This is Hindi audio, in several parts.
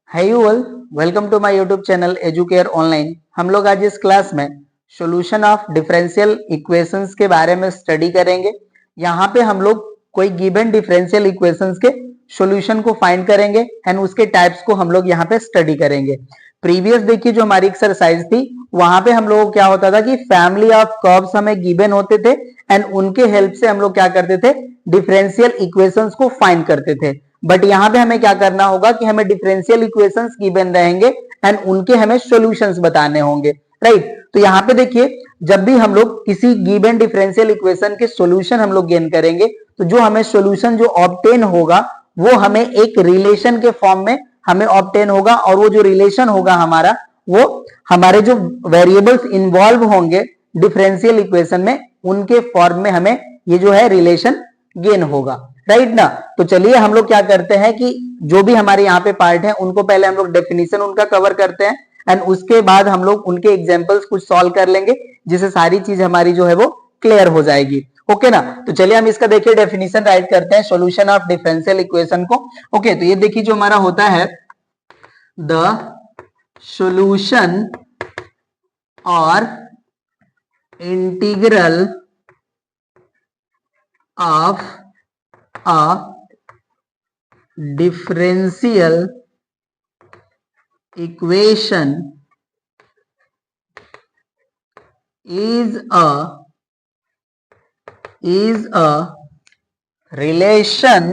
Hi you all, welcome to my YouTube channel Educare online. हम लोग आज इस क्लास में सॉल्यूशन ऑफ डिफरेंशियल इक्वेशंस के बारे में स्टडी करेंगे। यहाँ पे हम लोग कोई गिवन डिफरेंशियल इक्वेशंस के सॉल्यूशन को फाइंड करेंगे एंड उसके टाइप्स को हम लोग यहाँ पे स्टडी करेंगे। प्रीवियस देखिए जो हमारी एक्सरसाइज थी वहां पे हम लोगों को क्या होता था कि फैमिली ऑफ कर्व्स हमें गिवन होते थे एंड उनके हेल्प से हम लोग क्या करते थे, डिफरेंशियल इक्वेशंस को फाइंड करते थे। बट यहाँ पे हमें क्या करना होगा कि हमें डिफरेंशियल इक्वेशंस गिवन रहेंगे एंड उनके हमें सॉल्यूशंस बताने होंगे, राइट। तो यहाँ पे देखिए जब भी हम लोग किसी गिवन डिफरेंशियल इक्वेशन के सॉल्यूशन हम लोग गेन करेंगे तो जो हमें सॉल्यूशन जो ऑब्टेन होगा वो हमें एक रिलेशन के फॉर्म में हमें ऑब्टेन होगा और वो जो रिलेशन होगा हमारा वो हमारे जो वेरिएबल्स इन्वॉल्व होंगे डिफरेंशियल इक्वेशन में उनके फॉर्म में हमें ये जो है रिलेशन गेन होगा, राइट ना। तो चलिए हम लोग क्या करते हैं कि जो भी हमारे यहाँ पे पार्ट है उनको पहले हम लोग डेफिनेशन उनका कवर करते हैं एंड उसके बाद हम लोग उनके एग्जांपल्स कुछ सॉल्व कर लेंगे जिससे सारी चीज हमारी जो है वो क्लियर हो जाएगी, ओके ना। तो चलिए हम इसका देखिए डेफिनेशन राइट करते हैं सॉल्यूशन ऑफ डिफरेंशियल इक्वेशन को। ओके, तो ये देखिए जो हमारा होता है द सॉल्यूशन और integral of a differential equation is a relation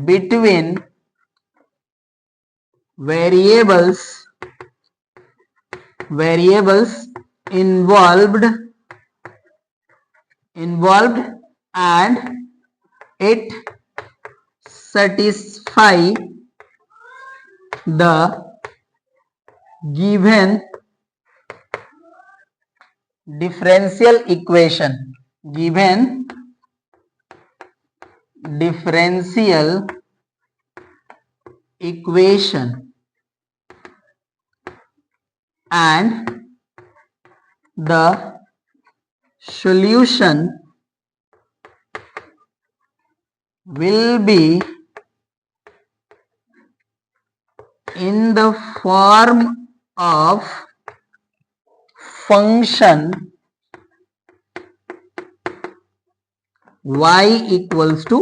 between variables involved and it satisfy the given differential equation and the solution will be in the form of function y equals to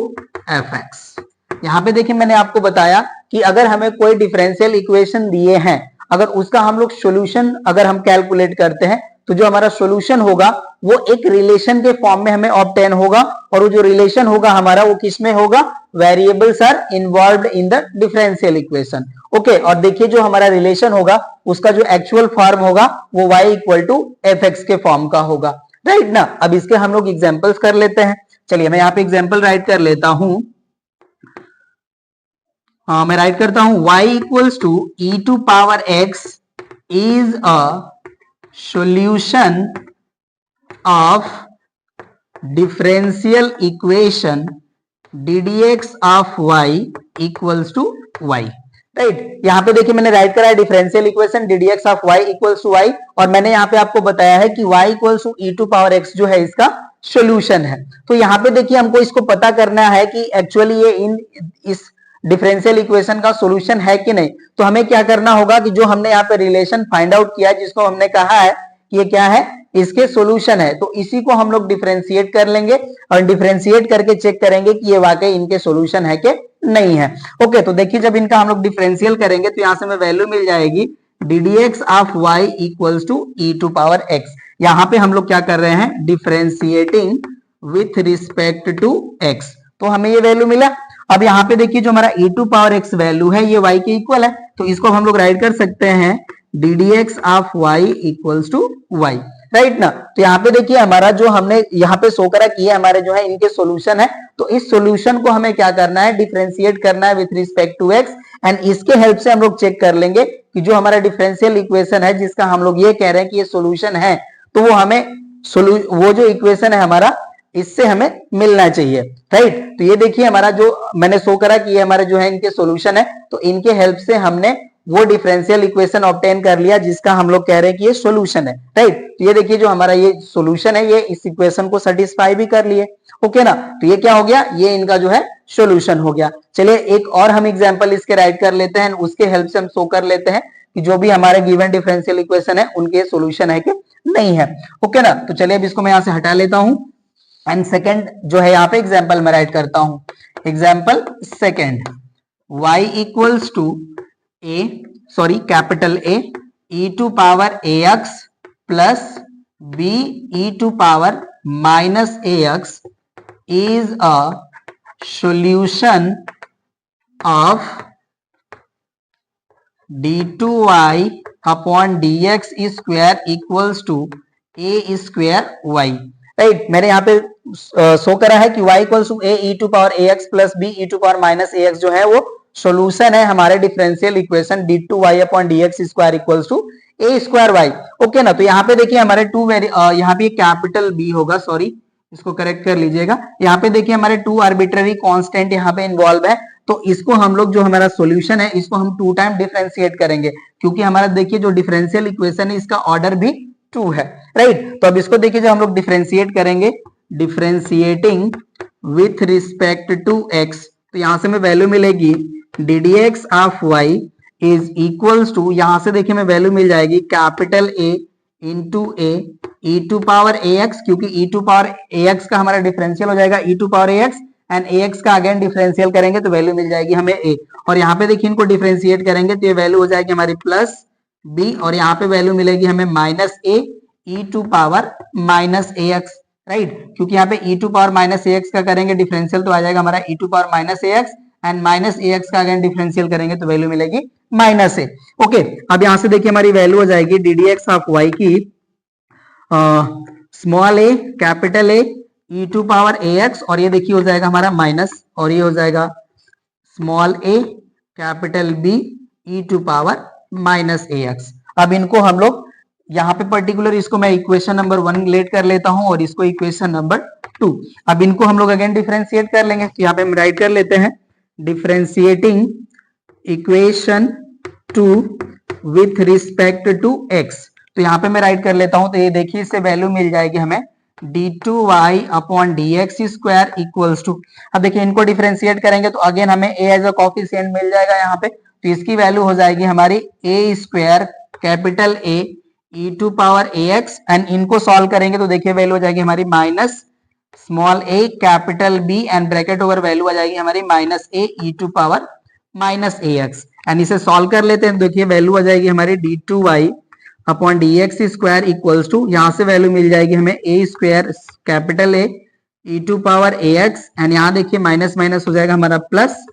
fx। यहां पे देखिए मैंने आपको बताया कि अगर हमें कोई डिफरेंशियल इक्वेशन दिए हैं, अगर उसका हम लोग सॉल्यूशन अगर हम कैलकुलेट करते हैं तो जो हमारा सॉल्यूशन होगा वो एक रिलेशन के फॉर्म में हमें ऑब्टेन होगा और वो जो रिलेशन होगा हमारा वो किसमें होगा, variables are involved in the differential equation, okay. और देखिए जो हमारा रिलेशन होगा उसका जो एक्चुअल फॉर्म होगा वो y equal to F X के फॉर्म का होगा, राइट ना। अब इसके हम लोग एग्जाम्पल्स कर लेते हैं। चलिए मैं यहाँ पे एग्जाम्पल राइट कर लेता हूं। मैं राइट करता हूं y equals to e to power x is a solution of differential equation ddx of y equals to y, right. यहाँ पे देखिए मैंने राइट करा है differential equation ddx of y equals to y और मैंने यहाँ पे आपको बताया है कि y equals to e to power x जो है इसका सॉल्यूशन है। तो यहाँ पे देखिए हमको इसको पता करना है कि एक्चुअली ये इस डिफरेंशियल इक्वेशन का सॉल्यूशन है कि नहीं। तो हमें क्या करना होगा कि जो हमने यहाँ पे रिलेशन फाइंड आउट किया है जिसको हमने कहा है कि ये क्या है, इसके सॉल्यूशन है, तो इसी को हम लोग डिफरेंशिएट कर लेंगे और डिफरेंशिएट करके चेक करेंगे कि ये वाकई इनके सॉल्यूशन है कि नहीं है, ओके। तो देखिए जब इनका हम लोग डिफरेंशियल करेंगे तो यहाँ से हमें वैल्यू मिल जाएगी ddx of y equals to e to power x। यहाँ पे हम लोग क्या कर रहे हैं, differentiating with respect to x, तो हमें ये वैल्यू मिला। अब यहाँ पे देखिए जो हमारा e to power x value है ये y के इक्वल है, तो इसको हम लोग राइट कर सकते हैं ddx of y equals to y, right ना। तो यहाँ पे देखिए हमारा जो हमने यहाँ पे शो करा किया हमारे जो है इनके सॉल्यूशन है, तो इस सॉल्यूशन को हमें क्या करना है, डिफरेंशिएट करना है with respect to x and इसके हेल्प से हम लोग चेक कर लेंगे कि जो हमारा डिफरेंशियल इक्वेशन है जिसका हम लोग ये कह रहे हैं कि ये सॉल्यूशन है, तो वो हमें वो जो इक्वेशन है हमारा इससे हमें मिलना चाहिए, राइट। तो ये देखिए हमारा जो मैंने शो करा कि ये हमारे जो है इनके सॉल्यूशन है, तो इनके हेल्प से हमने वो डिफरेंशियल इक्वेशन ऑब्टेन कर लिया जिसका हम लोग कह रहे हैं कि ये सॉल्यूशन है, राइट। तो ये देखिए जो हमारा ये सॉल्यूशन है ये इस इक्वेशन को सेटिस्फाई भी कर लिए, ओके ना। तो ये क्या हो गया, ये इनका जो है सॉल्यूशन हो गया। चलिए एक और हम एग्जांपल इसके राइट कर लेते हैं, उसके हेल्प से हम शो कर लेते हैं कि जो भी हमारे गिवन डिफरेंशियल इक्वेशन है उनके सॉल्यूशन है कि नहीं है, ओके ना। तो चलिए अब इसको मैं यहां से हटा लेता हूं एंड सेकंड जो है यहाँ पे एग्जांपल मैं राइट करता हूं। Example second, y equals to capital A e to power ax plus b e to power minus ax is a solution of d2y upon dx square equals to a square y, right. मैंने यहाँ पे शो करा है कि y equals to a e to power ax plus b e to power minus ax जो है वो सॉल्यूशन है हमारे differential equation d2y upon dx square equals to a square y, okay ना। तो यहाँ पे देखिए हमारे यहाँ पे कैपिटल B होगा, सॉरी इसको करेक्ट कर लीजिएगा। यहाँ पे देखिए हमारे टू आर्बिट्ररी कांस्टेंट यहाँ पे इन्वॉल्व है, तो इसको हम लोग जो हमारा सॉल्यूशन है इसको हम 2 टाइम डिफरेंशिएट करेंगे, क्योंकि हमारा देखिए जो डिफरेंशियल इक्वेशन है इसका ऑर्डर भी 2 है, राइट। तो अब इसको देखिए जो हम लोग डिफरेंशिएट करेंगे, differentiating with respect to x, तो यहां से हमें वैल्यू मिलेगी D D x of Y is equals to, यहां से देखिए हमें वैल्यू मिल जाएगी capital A into A E to power A X, क्योंकि E to power A X का हमारा डिफरेंशियल हो जाएगा E to power A X and A X का अगेन डिफरेंशियल करेंगे तो वैल्यू मिल जाएगी हमें ए, और यहाँ पे देखिए इनको डिफरेंशिएट करेंगे तो ये वैल्यू हो जाएगी हमारी प्लस बी, और यहाँ पे वैल्यू मिलेगी हमें minus A E to power minus A X, right. क्योंकि यहाँ पे E to power minus A X का करेंगे डिफरेंशियल तो आ जाएगा हमारा E to power minus A X and minus A X का अगेन डिफरेंशियल करेंगे तो वैल्यू मिलेगी माइनस ए, ओके। अब यहाँ से देखिए हमारी वैल्यू हो जाएगी D D x of Y की small A capital A E to power A X, और ये देखिए हो जाएगा हमारा माइनस, और ये हो जाएगा small A capital B E to power minus A X. अब इनको हम लोग यहाँ पे पर्टिकुलर इसको मैं इक्वेशन नंबर 1 लेट कर लेता हूं और इसको इक्वेशन नंबर 2। अब इनको हम लोग अगेन डिफरेंशिएट कर लेंगे, तो यहाँ पे हम राइट कर लेते हैं differentiating equation 2 with respect to x, तो यहाँ पे मैं राइट कर लेता हूं। तो ये देखिए इससे वैल्यू मिल जाएगी हमें d2y upon dx square equals to, अब देखिए इनको डिफरेंशिएट करेंगे तो अगेन हमें a एज अ कोफिशिएंट मिल जाएगा यहाँ पे, तो इसकी वैल्यू हो जाएगी हमारी a square capital A E to power ax, and इनको सॉल्व करेंगे तो देखिए वैल्यू हो जाएगी हमारी minus small a capital B and bracket over value आ जाएगी हमारी minus a E to power minus ax, and इसे सॉल्व कर लेते हैं। देखिए वैल्यू आ जाएगी हमारी d2y upon dx square equals to, यहाँ से वैल्यू मिल जाएगी हमें a square capital A E to power ax, and यहाँ देखिए माइनस माइनस हो जाएगा हमारा plus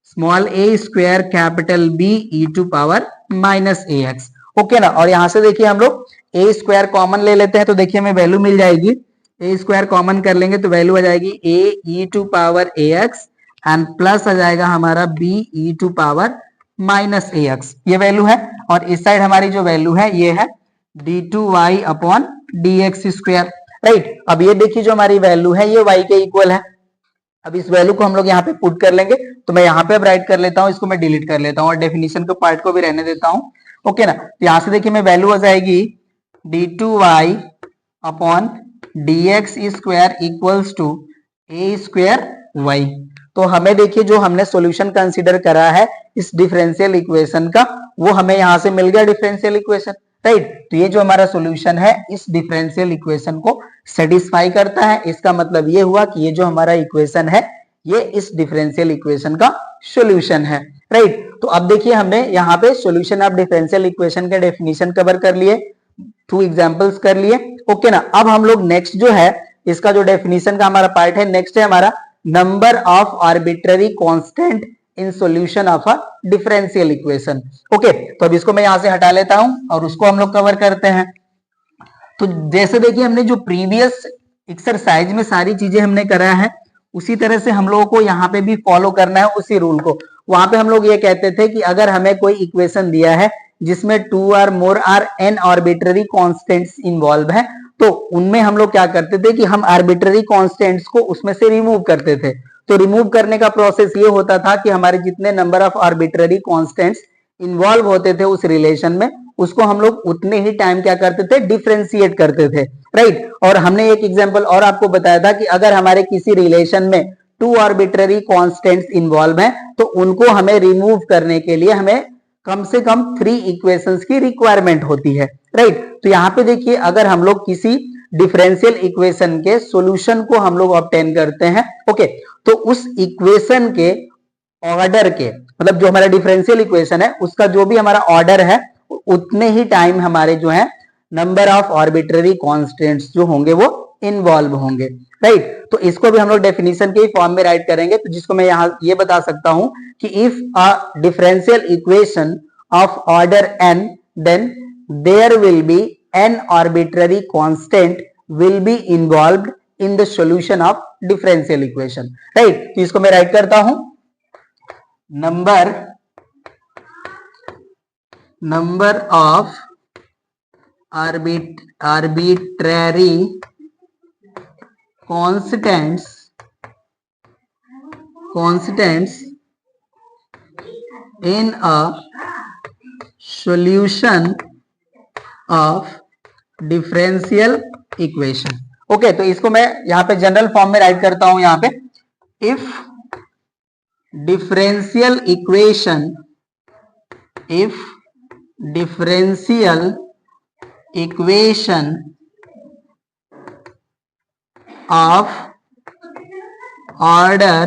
small a square capital B E to power minus ax, okay ना। और यहाँ से देखिए हम लोग a स्क्वायर कॉमन ले लेते हैं, तो देखिए हमें वैल्यू मिल जाएगी a स्क्वायर कॉमन कर लेंगे तो वैल्यू आ जाएगी a E to power ax and plus आ जाएगा हमारा b E to power minus ax, ये वैल्यू है। और इस साइड हमारी जो वैल्यू है ये है d2y upon dx square, right. अब ये देखिए जो हमारी वैल्यू है ये y के इक्वल है। अब इस वैल्यू को हम लोग यहाँ पे पुट कर लेंगे, तो मैं यहाँ पे अब राइट कर लेता हूँ, इसको मैं डिलीट कर लेता हूँ और डेफिनेशन के पार्ट को भी रहने देता हूँ, ओके ना। तो यहाँ से देखिए मैं वैल्यू हो जाएगी d2y upon dx square equals to a square y। तो हमें देखिए जो हमने सॉल्यूशन कंसीडर करा है इस डिफरेंशियल इक्वेशन का वो हमें यहाँ से मिल गया डिफरेंशियल इक्वेशन, राइट। तो ये जो हमारा सॉल्यूशन है इस डिफरेंशियल इक्वेशन को सेटिस्फाई करता है, इसका मतलब ये हुआ कि ये जो हमारा इक्वेशन है ये इस डिफरेंशियल इक्वेशन का सॉल्यूशन है, राइट। तो अब देखिए हमने यहाँ पे सॉल्यूशन ऑफ डिफरेंशियल इक्वेशन के डेफिनेशन कवर कर लिए, 2 एग्जांपल्स कर लिए, ओके ना। अब हम लोग नेक्स्ट जो है इसका जो डेफिनेशन का हमारा पार्ट है, नेक्स्ट है हमारा number of arbitrary constant in solution of a differential equation, okay. तो अब इसको मैं यहां से हटा लेता हूं और उसको हम लोग कवर करते हैं। तो जैसे देखिए हमने जो प्रीवियस एक्सरसाइज में सारी चीजें हमने करा है उसी तरह से हम लोगों को यहाँ पे भी फॉलो करना है उसी रूल को। वहां पे हम लोग ये कहते थे कि अगर हमें कोई इक्वेशन दिया है जिसमें 2 or more or n arbitrary constants involve है, तो उनमें हम लोग क्या करते थे कि हम आर्बिट्ररी कांस्टेंट्स को उसमें से रिमूव करते थे। तो रिमूव करने का प्रोसेस ये होता था कि हमारे जितने number of arbitrary constants involve होते थे उस रिलेशन में, उसको हम लोग उतने ही टाइम क्या करते थे, डिफरेंशिएट करते थे, राइट। और हमने एक एग्जांपल और आपको बताया था कि अगर हमारे किसी रिलेशन में टू आर्बिट्ररी कांस्टेंट्स इन्वॉल्व हैं तो उनको हमें रिमूव करने के लिए हमें कम से कम 3 इक्वेशंस की रिक्वायरमेंट होती है, राइट। तो यहाँ पे देखिए, अगर हम लोग किसी डिफरेंशियल इक्वेशन के सॉल्यूशन को हम लोग ऑब्टेन करते हैं, ओके, तो उस इक्वेशन के ऑर्डर के, मतलब जो हमारा डिफरेंशियल इक्वेशन है उसका जो भी हमारा ऑर्डर है, उतने ही टाइम हमारे जो है नंबर ऑफ आर्बिट्ररी कांस्टेंट्स जो होंगे वो इन्वॉल्व होंगे, राइट। तो इसको भी हम लोग डेफिनेशन के फॉर्म में राइट करेंगे, तो जिसको मैं यहां ये बता सकता हूं कि if a differential equation of order n, then there will be n arbitrary constant will be involved in the solution of differential equation, right. तो इसको मैं राइट करता हूं, number of arbitrary constants in a solution of differential equation, okay. तो इसको मैं यहां पे जनरल फॉर्म में राइट करता हूं, यहां पे if differential equation of order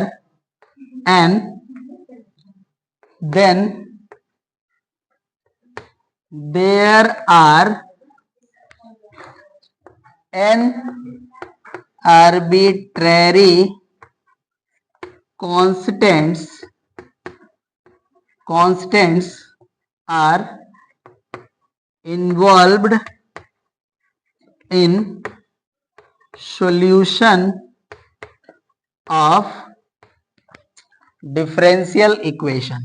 n, then there are n arbitrary constants are involved in solution of differential equation,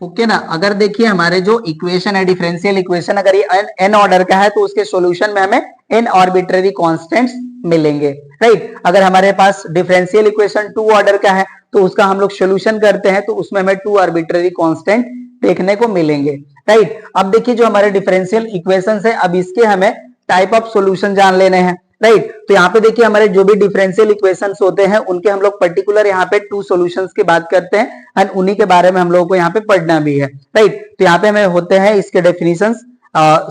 okay ना। अगर देखिए हमारे जो इक्वेशन है डिफरेंशियल इक्वेशन, अगर ये n ऑर्डर का है तो उसके सॉल्यूशन में हमें n आर्बिट्ररी कांस्टेंट्स मिलेंगे, राइट। अगर हमारे पास डिफरेंशियल इक्वेशन 2 ऑर्डर का है तो उसका हम लोग सॉल्यूशन करते हैं तो उसमें हमें 2 आर्बिट्ररी कांस्टेंट देखने को मिलेंगे, राइट। अब देखिए जो हमारे डिफरेंशियल इक्वेशंस है, अब इसके हमें टाइप ऑफ सॉल्यूशन जान लेने हैं, राइट। तो यहाँ पे देखिए हमारे जो भी डिफरेंशियल इक्वेशंस होते हैं उनके हम लोग पर्टिकुलर यहाँ पे 2 सॉल्यूशंस की बात करते हैं एंड उन्हीं के बारे में हम लोगों को यहाँ पे पढ़ना भी है, राइट। तो यहाँ पे हमें होते हैं इसके डेफिनेशंस,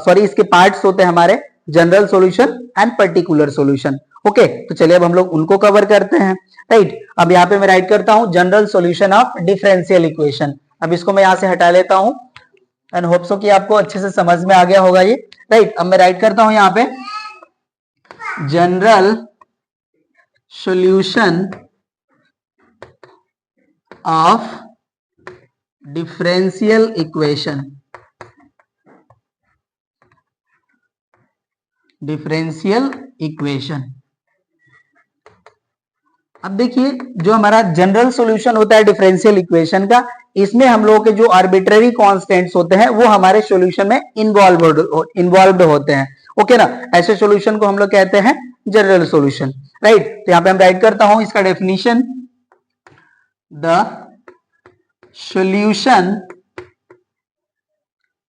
सॉरी इसके पार्ट्स होते हैं हमारे general solution and particular solution, okay. तो चलिए अब हम लोग उनको कवर करते हैं, राइट। अब यहाँ पे मैं राइट करता हूँ general solution of differential equation. अब इसको मैं यहाँ से हटा लेता हूँ एंड होप सो कि आपको अच्छे से समझ में आ गया होगा ये, राइट। अब मैं राइट करता हूँ यहाँ पे general solution of differential equation, अब देखिए जो हमारा जनरल सॉल्यूशन होता है डिफरेंशियल इक्वेशन का, इसमें हम लोगों के जो आर्बिट्ररी कांस्टेंट्स होते हैं वो हमारे सॉल्यूशन में इन्वॉल्व्ड होते हैं, ओके ना। ऐसे सॉल्यूशन को हम लोग कहते हैं जनरल सॉल्यूशन, राइट। तो यहाँ पे हम राइट करता हूं इसका definition, the solution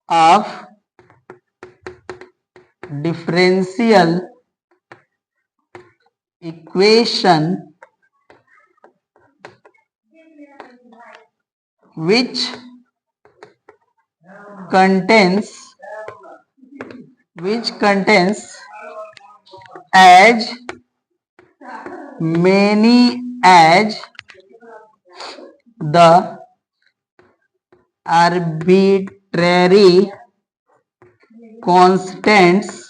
of differential equation which contains as many as the arbitrary constants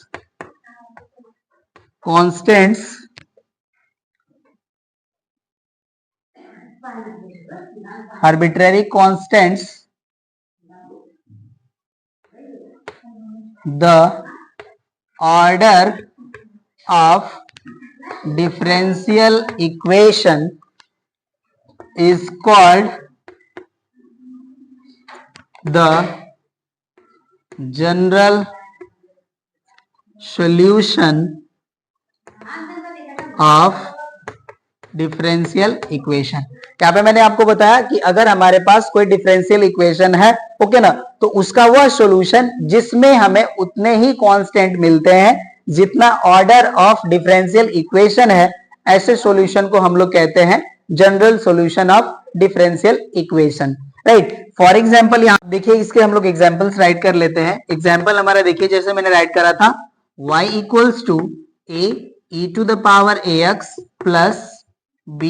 the order of differential equation is called the general solution of differential equation. यहाँ पे मैंने आपको बताया कि अगर हमारे पास कोई डिफरेंशियल इक्वेशन है, ओके ना, तो उसका वह सॉल्यूशन जिसमें हमें उतने ही कांस्टेंट मिलते हैं जितना ऑर्डर ऑफ डिफरेंशियल इक्वेशन है, ऐसे सॉल्यूशन को हम लोग कहते हैं general solution of differential equation, right. For example यहाँ देखिए, इसके हम लोग एग्जांपल्स राइट कर लेते हैं। एग्जांपल हमारा देखिए, जैसे मैंने राइट करा था y equals to a e to the power ax plus b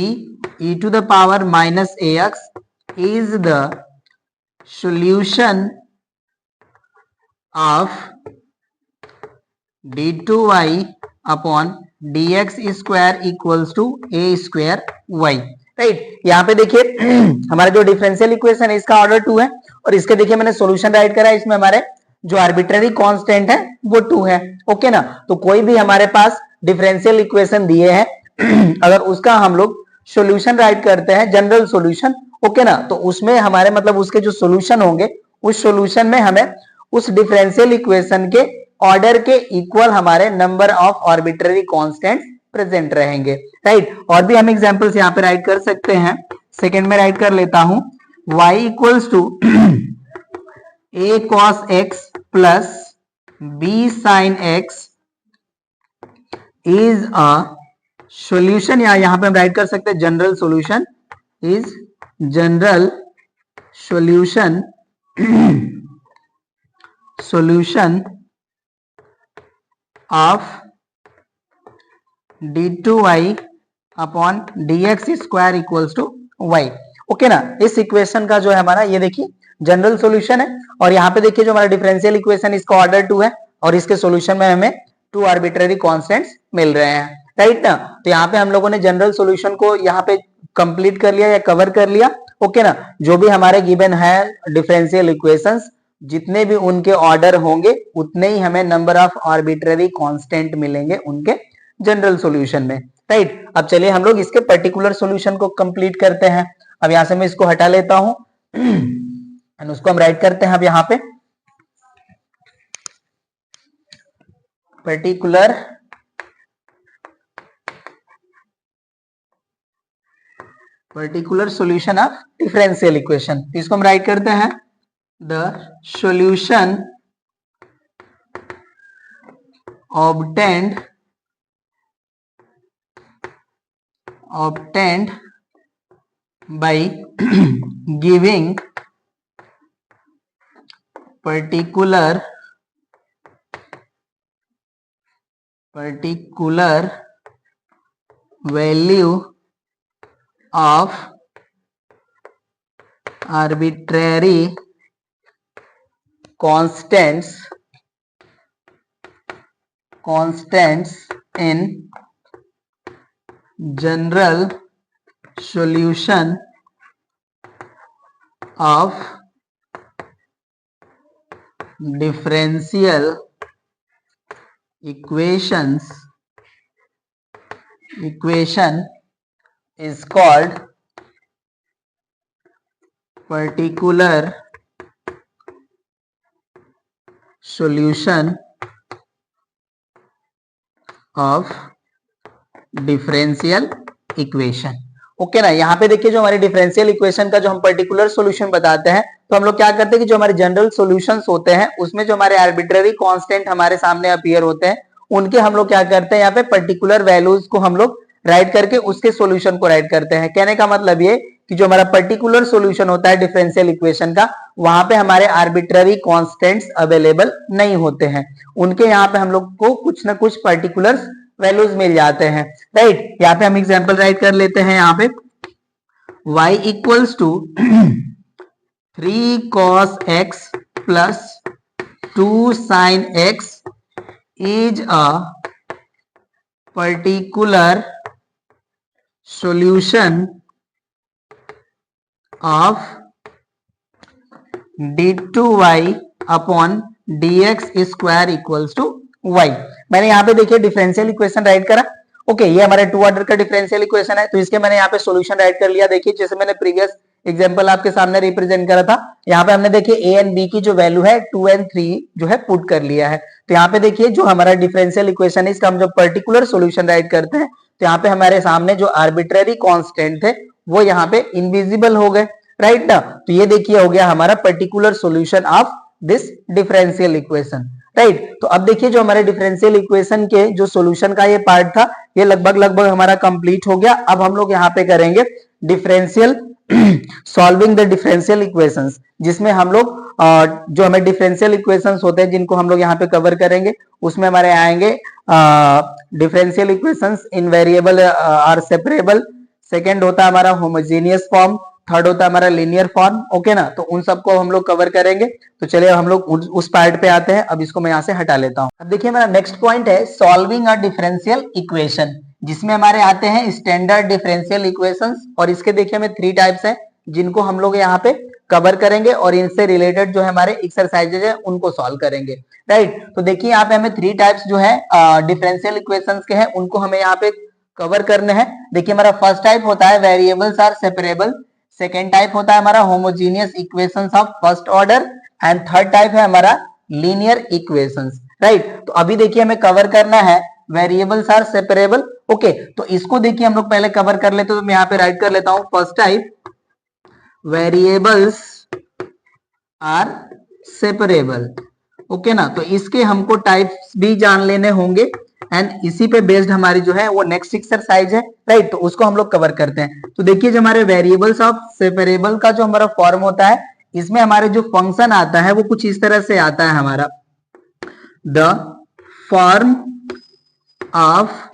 e to the power minus ax is the solution of d2y upon dx square equals to a square y, right. यहाँ पे देखिए हमारा जो डिफरेंशियल इक्वेशन है इसका ऑर्डर 2 है, और इसके देखिए मैंने सॉल्यूशन राइट करा है, इसमें हमारे जो आर्बिट्ररी कांस्टेंट है वो 2 है, ओके ना। तो कोई भी हमारे पास डिफरेंशियल इक्वेशन दिए हैं अगर उसका हम लोग सॉल्यूशन राइट करते हैं, जनरल सॉल्यूशन, ओके ना, तो उसमें हमारे मतलब उसके जो सॉल्यूशन होंगे उस सॉल्यूशन में हमें उस डिफरेंशियल इक्वेशन के ऑर्डर के इक्वल हमारे number of arbitrary constant present रहेंगे, राइट। और भी हम एग्जांपल्स यहाँ पे राइट कर सकते हैं। सेकंड में राइट कर लेता हूं, y equals to a cos x plus b sin x is a solution, या यहां पे हम राइट कर सकते हैं general solution is general solution solution of d2y upon dx square equals to y, okay ना। इस इक्वेशन का जो है हमारा ये देखिए जनरल सॉल्यूशन है, और यहाँ पे देखिए जो हमारा डिफरेंशियल इक्वेशन इसका ऑर्डर 2 है, और इसके सॉल्यूशन में हमें 2 आर्बिट्ररी कांस्टेंट्स मिल रहे हैं, राइट ना। तो यहाँ पे हम लोगों ने जनरल सॉल्यूशन को यहाँ पे कंप्लीट कर लिया या कवर कर लिया, ओके ना। जो भी हमारे गिवन है डिफरेंशियल इक्वेशंस, जितने भी उनके ऑर्डर होंगे उतने ही हमें नंबर ऑफ आर्बिट्ररी कांस्टेंट मिलेंगे उनके जनरल सॉल्यूशन में, राइट। अब चलिए हम लोग इसके पर्टिकुलर सॉल्यूशन को कंप्लीट करते हैं। अब यहां से मैं इसको हटा लेता हूं और उसको हम राइट करते हैं। अब यहाँ पे particular solution of differential equation, इसको हम राइट करते हैं the solution obtained by giving particular value of arbitrary constants in general solution of differential equation is called particular solution of differential equation, okay ना। यहाँ पे देखिए जो हमारी डिफरेंशियल इक्वेशन का जो हम पर्टिकुलर सॉल्यूशन बताते हैं, तो हम लोग क्या करते हैं कि जो हमारे जनरल सॉल्यूशंस होते हैं उसमें जो हमारे आर्बिट्ररी कांस्टेंट हमारे सामने अपीयर होते हैं, उनके हम लोग क्या करते हैं यहाँ पे पर्टिकुलर वैल्यूज को हम लोग राइट करके उसके सॉल्यूशन को राइट करते हैं। कहने का मतलब ये कि जो हमारा पर्टिकुलर सॉल्यूशन होता है डिफरेंशियल इक्वेशन का, वहां पे हमारे आर्बिट्ररी कांस्टेंट्स अवेलेबल नहीं होते हैं, उनके यहाँ पे हम लोग को कुछ ना कुछ पर्टिकुलर वैल्यूज मिल जाते हैं, राइट। यहाँ पे हम एग्जांपल राइट कर लेते हैं। यहाँ पे y equals to 3 cos x plus 2 sin x is a particular solution of d2y upon dx square equals to y। मैंने यहाँ पे देखिए डिफरेंशियल इक्वेशन राइट करा, ओके। ये हमारे 2 ऑर्डर का डिफरेंशियल इक्वेशन है, तो इसके मैंने यहाँ पे सॉल्यूशन राइट कर लिया। देखिए जैसे मैंने प्रीवियस एग्जांपल आपके सामने रिप्रेजेंट करा था, यहाँ पे हमने देखिए a एंड b की जो वैल्यू है 2 एंड 3 जो है पुट कर लिया है। तो यहाँ पे देखिए जो हमारा डिफरेंशियल इक्वेशन है इसका हम जब पर्टिकुलर सॉल्यूशन राइट करते हैं तो यहाँ पे हमारे सामने जो आर्बिट्ररी कांस्टेंट थे वो यहाँ पे इनविजिबल हो गए, राइट ना। तो ये देखिए हो गया हमारा particular solution of this differential equation, right. तो अब देखिए जो हमारे डिफरेंशियल इक्वेशन के जो सॉल्यूशन का ये पार्ट था ये लगभग हमारा कंप्लीट हो गया। अब हम लोग यहाँ पे करेंगे differential solving the differential equations, जिसमें हम लोग जो हमें डिफरेंशियल इक्वेशंस होते हैं जिनको हम लोग यहाँ पे कवर करेंगे, उसमें हमारे आएंगे differential equations in variable are separable, second होता है हमारा होमोजेनियस फॉर्म, थर्ड होता है हमारा लीनियर फॉर्म, ओके ना। तो उन सबको हम लोग कवर करेंगे। तो चलिए हम लोग उस पार्ट पे आते हैं। अब इसको मैं यहाँ से हटा लेता हूँ। अब देखिए हमारा नेक्स्ट पॉइंट है सॉल्विंग अ डिफरेंशियल इक्वेशन, जिसमें हमारे आते हैं स्टैंडर्ड डिफरेंशियल इक्वेशंस, और इसके देखिए हमें 3 टाइप्स हैं जिनको हम लोग यहाँ पे कवर करेंगे और इनसे रिलेटेड जो है हमारे एक्सरसाइजेज है उनको सॉल्व करेंगे, राइट। तो देखिए यहाँ पे हमें 3 टाइप्स जो है डिफरेंशियल इक्वेशंस के हैं उनको हमें यहाँ पे कवर करने हैं। देखिए हमारा फर्स्ट टाइप होता है variables are separable, second type होता है हमारा homogeneous equations of first order, and third type है हमारा लीनियर इक्वेशंस, राइट। तो अभी देखिए हमें कवर करना है वेरिएबल्स आर सेपरेबल, ओके। तो इसको देखिए हम लोग पहले कवर कर लेते, तो मैं यहाँ पे राइट कर लेता हूं first type variables are separable, okay ना। तो इसके हमको टाइप्स भी जान लेने होंगे एंड इसी पे बेस्ड हमारी जो है वो नेक्स्ट एक्सरसाइज है, राइट। तो उसको हम लोग कवर करते हैं। तो देखिए जो हमारे वेरिएबल्स ऑफ सेपरेबल का जो हमारा फॉर्म होता है, इसमें हमारे जो फंक्शन आता है वो कुछ इस तरह से आता है हमारा the form of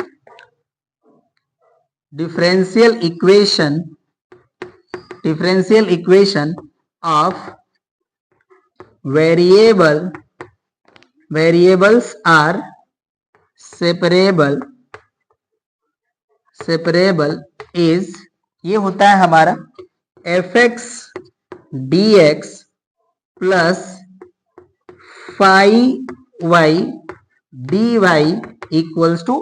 differential equation of variables are separable is, ये होता है हमारा fx dx plus phi y dy equals to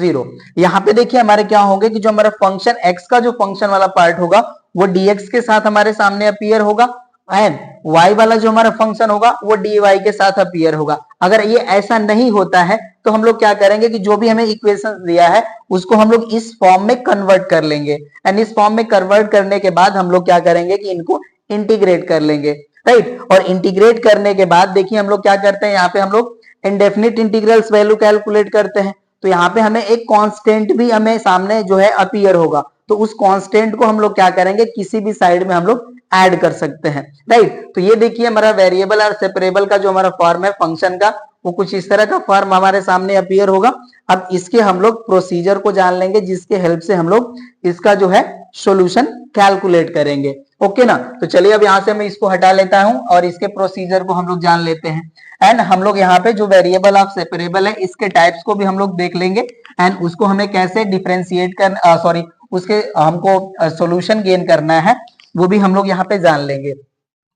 0। यहाँ पे देखिए हमारे क्या होंगे कि जो हमारा फंक्शन x का जो फंक्शन वाला पार्ट होगा वो dx के साथ हमारे सामने अपीयर होगा, एंड y वाला जो हमारा फंक्शन होगा वो dy के साथ अपीयर होगा। अगर ये ऐसा नहीं होता है तो हम लोग क्या करेंगे कि जो भी हमें इक्वेशन दिया है उसको हम लोग इस फॉर्म में कन्वर्ट कर लेंगे, एंड इस फॉर्म में कन्वर्ट करने के बाद हम लोग क्या करेंगे कि इनको इंटीग्रेट कर लेंगे, राइट। और इंटीग्रेट करने के बाद देखिए हम लोग क्या करते हैं, यहाँ पे हम लोग इंडेफिनिट इंटीग्रल्स वैल्यू कैलकुलेट करते हैं। तो यहाँ पे हमें एक कांस्टेंट भी हमें सामने जो है अपीयर होगा, तो उस कांस्टेंट को हम लोग क्या करेंगे किसी भी साइड में हम लोग ऐड कर सकते हैं, राइट। तो ये देखिए हमारा वेरिएबल और सेपरेबल का जो हमारा फॉर्म है फंक्शन का वो कुछ इस तरह का फॉर्म हमारे सामने अपीयर होगा। अब इसके हम लोग प्रोसीजर को जान लेंगे जिसके हेल्प से हम लोग इसका जो है सॉल्यूशन कैलकुलेट करेंगे, ओके ना। तो चलिए अब यहाँ से मैं इसको हटा लेता हूं और इसके प्रोसीजर को हम लोग जान लेते हैं। एंड हम लोग यहाँ पे जो वेरिएबल ऑफ सेपरेबल है इसके टाइप्स को भी हम लोग देख लेंगे, एंड उसको हमें कैसे डिफरेंशिएट कर सॉरी उसके हमको सॉल्यूशन गेन करना है वो भी हम लोग यहाँ पे जान लेंगे,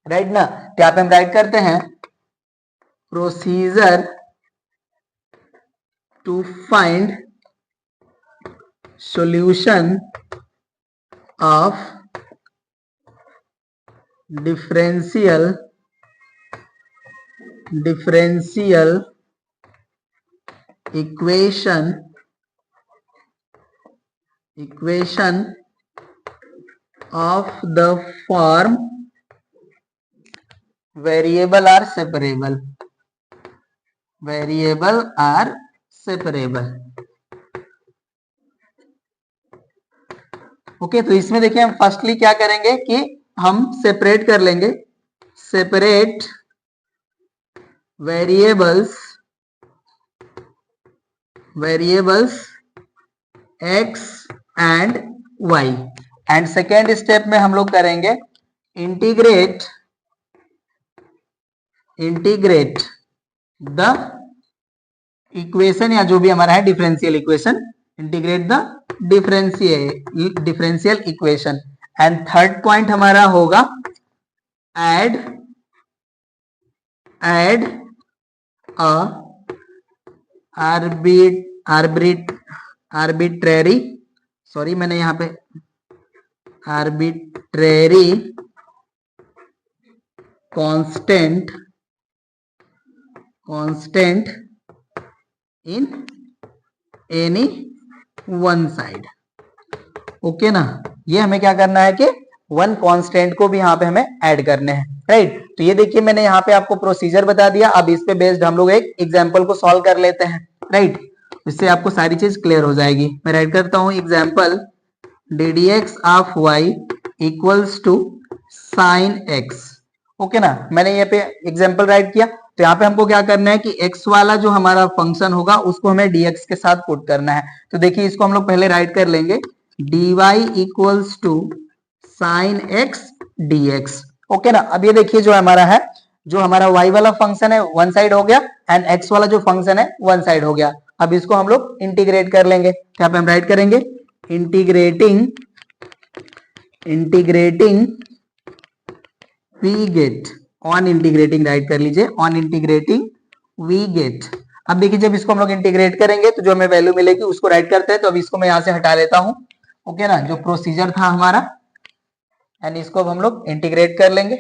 राइट ना। तो यहाँ पे हम राइट करते हैं procedure to find solution of differential equation of the form variable are separable, okay. तो इसमें देखिए हम फर्स्टली क्या करेंगे कि हम सेपरेट कर लेंगे, separate variables x and y, and second step में हम लोग करेंगे इंटीग्रेट द इक्वेशन या जो भी हमारा है differential equation, integrate the differential equation. And third point हमारा होगा एड आर्बिट्रेरी, सॉरी मैंने यहाँ पे arbitrary constant in any one side. Okay ना, ये हमें क्या करना है कि वन कांस्टेंट को भी यहाँ पे हमें ऐड करने हैं, राइट। तो ये देखिए मैंने यहाँ पे आपको प्रोसीजर बता दिया। अब इस पे बेस्ड हम लोग एक एग्जांपल को सॉल्व कर लेते हैं, राइट। इससे आपको सारी चीज क्लियर हो जाएगी। मैं राइट करता हूँ example D D x of Y equals to sine X. Okay ना, मैंने यहाँ पे एग्जांपल राइट किया। तो यहाँ पे हमको क्या करना है कि x वाला जो हमारा फंक्शन होगा उसको हमें dx के साथ पुट करना है। तो देखिए इसको हम लोग पहले राइट कर लेंगे, dy equals to sine X dx। Okay ना, अब ये देखिए जो हमारा है, जो हमारा y वाला फंक्शन है वन साइड हो गया एंड x वाला जो फंक्शन है वन साइड हो गया। अब इसको हम लोग इंटीग्रेट कर लेंगे। यहाँ पे हम राइट करेंगे integrating we get, on integrating write कर लीजिए, ऑन इंटीग्रेटिंग वी गेट। अब देखिए जब इसको हम लोग इंटीग्रेट करेंगे तो जो हमें वैल्यू मिलेगी उसको राइट करते हैं। तो अब इसको मैं यहां से हटा लेता हूं, ओके ना, जो प्रोसीजर था हमारा, एंड इसको अब हम लोग इंटीग्रेट कर लेंगे।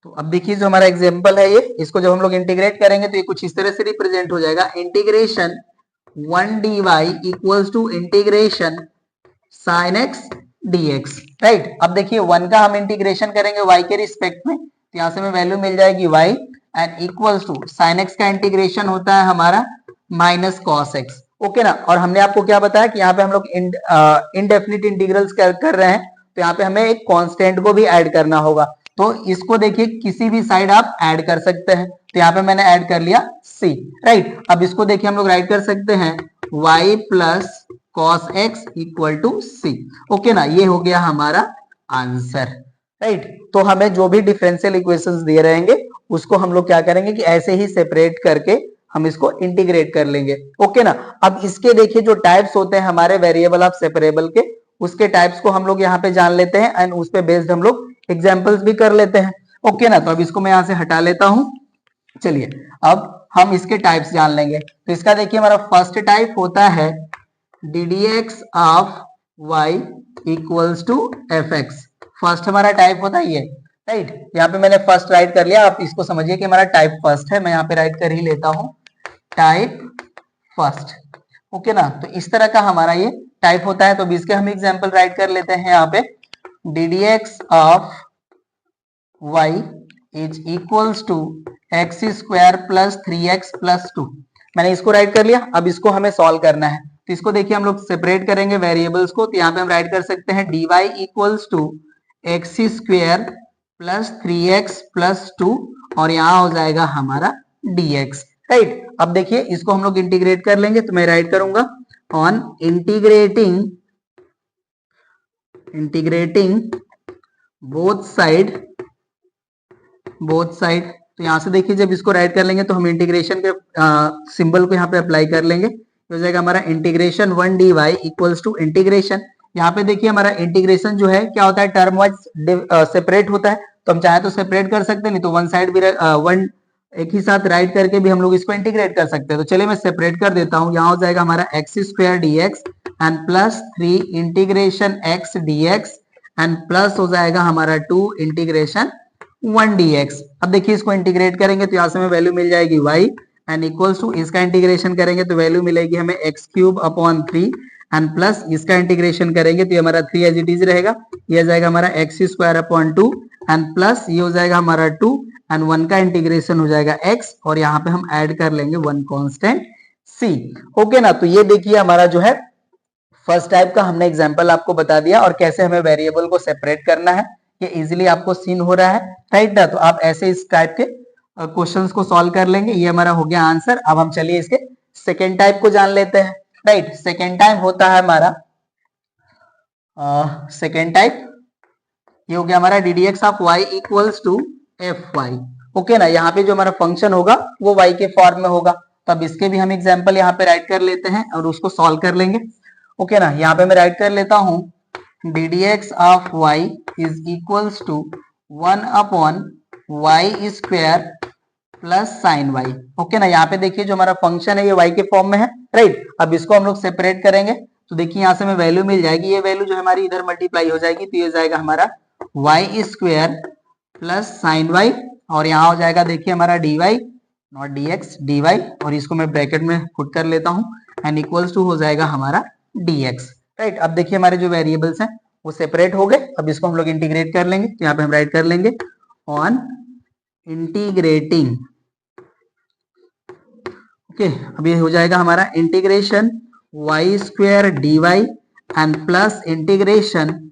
तो अब देखिए जो हमारा एग्जांपल है ये, इसको जब हम लोग इंटीग्रेट करेंगे तो ये कुछ इस तरह से रिप्रेजेंट हो जाएगा, integration 1 dy equals to integration sin x dx, right. अब देखिए 1 का हम इंटीग्रेशन करेंगे y के रिस्पेक्ट में, तो यहां से हमें वैल्यू मिल जाएगी y and equals to sin x का इंटीग्रेशन होता है हमारा माइनस cos x। ओके ना, और हमने आपको क्या बताया कि यहाँ पे हम लोग इनडेफिनिट इंटीग्रल्स कर रहे हैं, तो यहाँ पे हमें एक कांस्टेंट को भी ऐड करना होगा। तो इसको देखिए किसी भी साइड आप ऐड कर सकते हैं। तो यहाँ पे मैंने ऐड कर लिया c, राइट। अब इसको देखिए हम लोग राइट कर सकते हैं y plus cos x equal to c। Okay ना, ये हो गया हमारा आंसर, राइट। तो हमें जो भी डिफरेंशियल इक्वेशंस दिए रहेंगे उसको हम लोग क्या करेंगे कि ऐसे ही सेपरेट करके हम इसको इंटीग्रेट कर लेंगे। ओके ना, अब इसके देखिए जो टाइप्स होते हैं हमारे वेरिएबल ऑफ सेपरेबल के, उसके टाइप्स को हम लोग यहाँ पे जान लेते हैं एंड उस पे बेस्ड हम लोग एग्जांपल्स भी कर लेते हैं। ओके ना, तो अब इसको मैं यहाँ से हटा लेता हूं। चलिए अब हम इसके टाइप्स जान लेंगे। तो इसका देखिए हमारा फर्स्ट टाइप होता है ddx of y equals to fx। First हमारा टाइप होता है ये, राइट। यहाँ पे मैंने फर्स्ट राइट कर लिया, आप इसको समझिए कि हमारा टाइप फर्स्ट है। मैं यहाँ पे राइट कर ही लेता हूँ टाइप फर्स्ट। ओके ना, तो इस तरह का हमारा ये टाइप होता है। तो अब इसके हम एग्जांपल राइट कर लेते हैं यहाँ पे, ddx of y is equals to X square plus 3x plus 2। मैंने इसको राइट कर लिया। अब इसको हमें सॉल्व करना है, तो इसको देखिए हम लोग सेपरेट करेंगे वेरिएबल्स को। तो यहाँ पे हम राइट कर सकते हैं dy equals to X square plus 3x plus 2 और यहाँ हो जाएगा हमारा dx, राइट। अब देखिए इसको हम लोग इंटीग्रेट कर लेंगे। तो मैं राइट करूंगा ऑन इंटीग्रेटिंग बोथ साइड। तो यहां से देखिए जब इसको राइट कर लेंगे तो हम इंटीग्रेशन के सिंबल को यहाँ पे अप्लाई कर लेंगे। तो हो जाएगा हमारा integration 1 dy equals to integration, यहाँ पे देखिए हमारा इंटीग्रेशन जो है क्या होता है, टर्म वाइज सेपरेट होता है। तो हम चाहे तो सेपरेट कर सकते हैं, नहीं तो वन साइड भी वन एक ही साथ राइट करके भी हम लोग इसको इंटीग्रेट कर सकते हैं। तो चलिए मैं सेपरेट कर देता हूँ। यहाँ हो जाएगा हमारा x square dx and plus 3 integration x dx and plus हो जाएगा हमारा 2 इंटीग्रेशन 1 dx। अब देखिए इसको इंटीग्रेट करेंगे तो यहाँ से हमें वैल्यू मिल जाएगी y एंड इक्वल्स टू, इसका इंटीग्रेशन करेंगे तो वैल्यू मिलेगी हमें x cube upon 3 and plus इसका इंटीग्रेशन करेंगे तो ये हमारा 3 एज इट इज रहेगा। ये जाएगा हमारा x square upon 2 and plus ये हो जाएगा हमारा 2 एंड 1 का इंटीग्रेशन हो जाएगा x और यहाँ पे हम ऐड कर लेंगे 1 कांस्टेंट c। ओके ना, तो ये देखिए हमारा जो है फर्स्ट टाइप का हमने एग्जांपल आपको बता दिया और कैसे हमें वेरिएबल को सेपरेट करना है, ये इजीली आपको सीन हो रहा है, राइट ना। तो आप ऐसे इस टाइप के क्वेश्चंस को सॉल्व कर लेंगे। ये हमारा हो गया आंसर। अब हम चलिए इसके सेकेंड टाइप को जान लेते हैं, राइट। सेकेंड टाइप होता है हमारा सेकेंड टाइप, ये हो गया हमारा ddx of y equals to fy। Okay ना, यहाँ पे जो हमारा फंक्शन होगा वो y के फॉर्म में होगा। तो अब इसके भी हम एग्जांपल यहाँ पे राइट कर लेते हैं और उसको सॉल्व कर लेंगे। ओके ना, यहाँ पे मैं राइट कर लेता हूँ ddx of y is equals to 1 upon y square plus sine y। Okay ना, यहाँ पे देखिए जो हमारा फंक्शन है ये y के फॉर्म में है, राइट। अब इसको हम लोग सेपरेट करेंगे तो देखिए यहाँ से हमें वैल्यू मिल जाएगी, ये वैल्यू जो हमारी इधर मल्टीप्लाई हो जाएगी तो ये जाएगा हमारा y square plus sine y और यहाँ हो जाएगा देखिए हमारा dy नॉट dx dy और इसको मैं ब्रैकेट में पुट कर लेता हूँ एंड इक्वल्स टू हो जाएगा हमारा dx। राइट, अब देखिए हमारे जो वेरिएबल्स हैं वो सेपरेट हो गए। अब इसको हम लोग इंटीग्रेट कर लेंगे, तो यहाँ पे हम राइट कर लेंगे ऑन इंटीग्रेटिंग। ओके, अब ये हो जाएगा हमारा integration y square d y and plus integration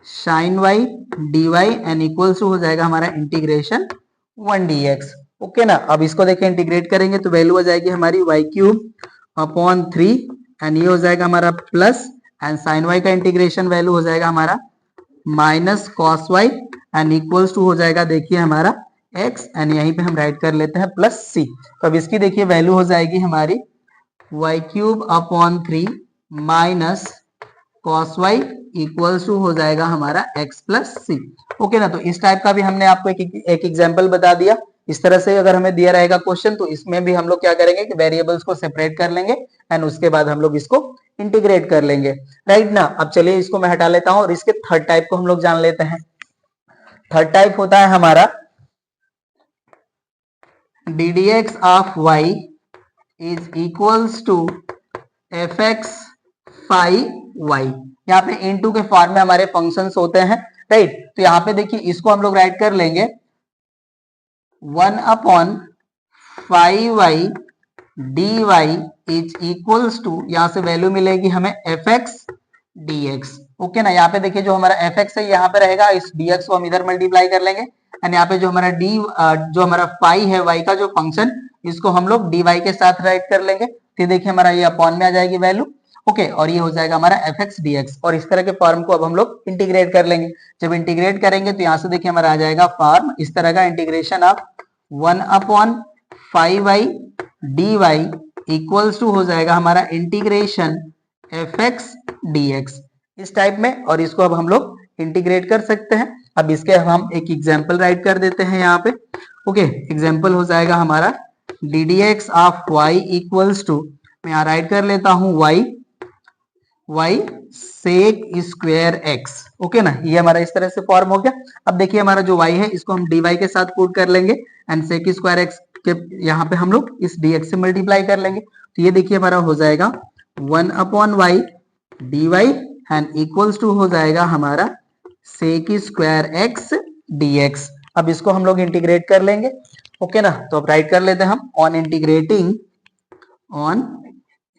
sine y d y and equals to हो जाएगा हमारा इंटीग्रेशन 1 dx। ओके ना, अब इसको देखिए इंटीग्रेट करेंगे तो वैल्यू हो जाएगी हमारी वाई क्यूब अपॉन 3 एंड ये हो जाएगा हमारा प्लस एंड साइन वाई का इंटीग्रेशन वैल्यू हो जाएगा हमारा minus cos y and equals to हो जाएगा देखिए हमारा x एंड यहीं पे हम राइट कर लेते हैं प्लस c। तो अब इसकी देखिए वैल्यू हो जाएगी हमारी y cube upon 3 minus cos y equals to हो जाएगा हमारा x प्लस सी। ओके ना, तो इस टाइप का भी हमने आपको एक एग्जाम्पल बता दिया। इस तरह से अगर हमें दिया रहेगा क्वेश्चन तो इसमें भी हम लोग क्या करेंगे कि वेरिएबल्स को सेपरेट कर लेंगे एंड उसके बाद हम लोग इसको इंटीग्रेट कर लेंगे। राइट ना, अब चलिए इसको मैं हटा लेता हूं और इसके थर्ड टाइप को हम लोग जान लेते हैं। थर्ड टाइप होता है हमारा D D x of Y is equals to F x phi y. यहाँ पे इनटू के फॉर्म में हमारे फंक्शंस होते हैं। राइट, तो यहाँ पे देखिए इसको हम लोग राइट कर लेंगे 1 upon five y d y is equals to, यहाँ से वैल्यू मिलेगी हमें f x d x. Okay ना, यहाँ पे देखिए जो हमारा एफ एक्स है यहाँ पे रहेगा, इस डी एक्स को हम इधर मल्टीप्लाई कर लेंगे एंड यहाँ पे जो हमारा जो हमारा फाई है वाई का जो फंक्शन, इसको हम लोग डी वाई के साथ राइट कर लेंगे। तो देखिए हमारा ये अपॉन में आ जाएगी वैल्यू। ओके, और ये हो जाएगा हमारा एफ एक्स डी एक्स। और इस तरह के फॉर्म को अब हम लोग इंटीग्रेट कर लेंगे। जब इंटीग्रेट करेंगे तो यहाँ से देखिए हमारा आ जाएगा फॉर्म इस तरह का, integration of 1 upon five y d y equals to हो जाएगा हमारा integration f x d x इस टाइप में। और इसको अब हम लोग इंटीग्रेट कर सकते हैं। अब इसके हम एक एग्जाम्पल राइट कर देते हैं यहाँ पे। ओके, एग्जाम्पल हो जाएगा हमारा D D x of Y equals to, मैं यहाँ राइट कर लेता हूँ y sec square x. Okay ना, ये हमारा इस तरह से फॉर्म हो गया। अब देखिए हमारा जो y है इसको हम dy के साथ पुट कर लेंगे एंड सेक स्क्वायर एक्स के यहाँ पे हम लोग इस dx से मल्टीप्लाई कर लेंगे। तो ये देखिए हमारा हो जाएगा 1 upon y d y and equals to हो जाएगा हमारा सेक स्क्वायर एक्स dx। अब इसको हम लोग इंटीग्रेट कर लेंगे। ओके ना, तो अब राइट कर लेते हैं हम ऑन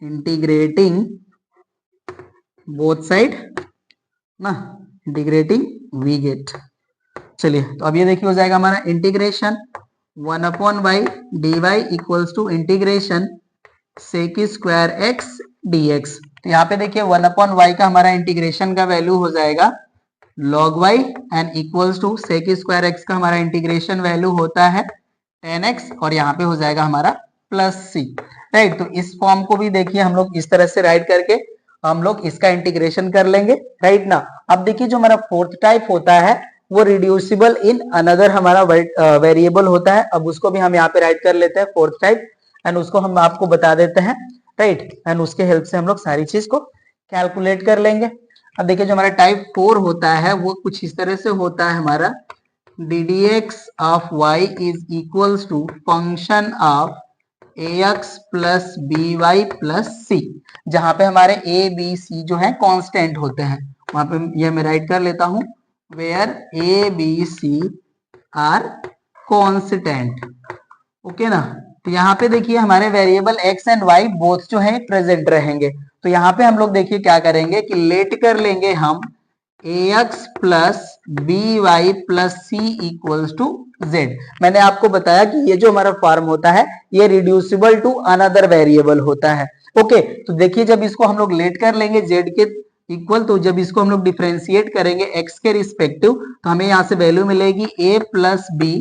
इंटीग्रेटिंग बोथ साइड ना, इंटीग्रेटिंग वी गेट। चलिए, तो अब ये देखिए हो जाएगा हमारा integration 1 upon y d y equals to integration sec square x d x. तो यहाँ पे देखिए 1 अपॉन वाई का हमारा इंटीग्रेशन का वैल्यू हो जाएगा log y and equals to sec square x का हमारा इंटीग्रेशन वैल्यू होता है 10x और यहाँ पे हो जाएगा हमारा प्लस सी। राइट, तो इस फॉर्म को भी देखिए हम लोग इस तरह से राइट करके हम लोग इसका इंटीग्रेशन कर लेंगे। राइट ना, अब देखिए जो हमारा फोर्थ टाइप होता है वो रिड्यूसिबल इन अनदर हमारा वेरिएबल होता है। अब उसको भी हम यहाँ पे राइट कर लेते हैं फोर्थ टाइप एंड उसको हम आपको बता देते हैं। राइट, एंड उसके हेल्प से हम लोग सारी चीज को कैलकुलेट कर लेंगे। अब देखिए जो हमारा टाइप 4 होता है वो कुछ इस तरह से होता है हमारा D D x of Y is equals to function of ax plus B Y plus C, जहां पे हमारे a b c जो है कांस्टेंट होते हैं। वहां पे ये मैं राइट कर लेता हूं where a b c are constant. Okay ना, तो यहाँ पे देखिए हमारे variable x and y both जो है प्रेजेंट रहेंगे। तो यहाँ पे हम लोग देखिए क्या करेंगे कि लेट कर लेंगे हम ax plus B Y plus c equals to z। मैंने आपको बताया कि ये जो हमारा फॉर्म होता है ये रिड्यूसिबल टू अनदर वेरिएबल होता है। ओके, तो देखिए जब इसको हम लोग लेट कर लेंगे z के इक्वल, तो जब इसको हम लोग डिफरेंशिएट करेंगे x के रिस्पेक्टिव तो हमें यहाँ से वैल्यू मिलेगी a plus b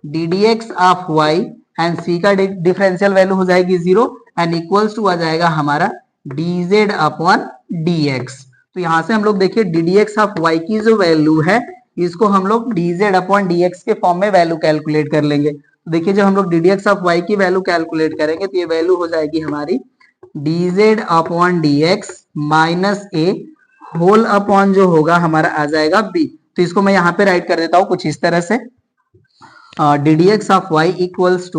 d D x of y and c का डिफरेंशियल वैल्यू हो जाएगी 0 एंड इक्वल्स टू आ जाएगा हमारा dz अपॉन dx। तो यहाँ से हम लोग देखिए d D x of Y की जो वैल्यू है इसको हम लोग dz अपॉन dx के फॉर्म में वैल्यू कैलकुलेट कर लेंगे। तो देखिए जब हम लोग d D x of Y की वैल्यू कैलकुलेट करेंगे तो ये वैल्यू हो जाएगी हमारी dz upon dx minus a whole upon जो होगा हमारा आ जाएगा b। तो इसको मैं यहाँ पे राइट कर देता हूँ कुछ इस तरह से d D x of Y equals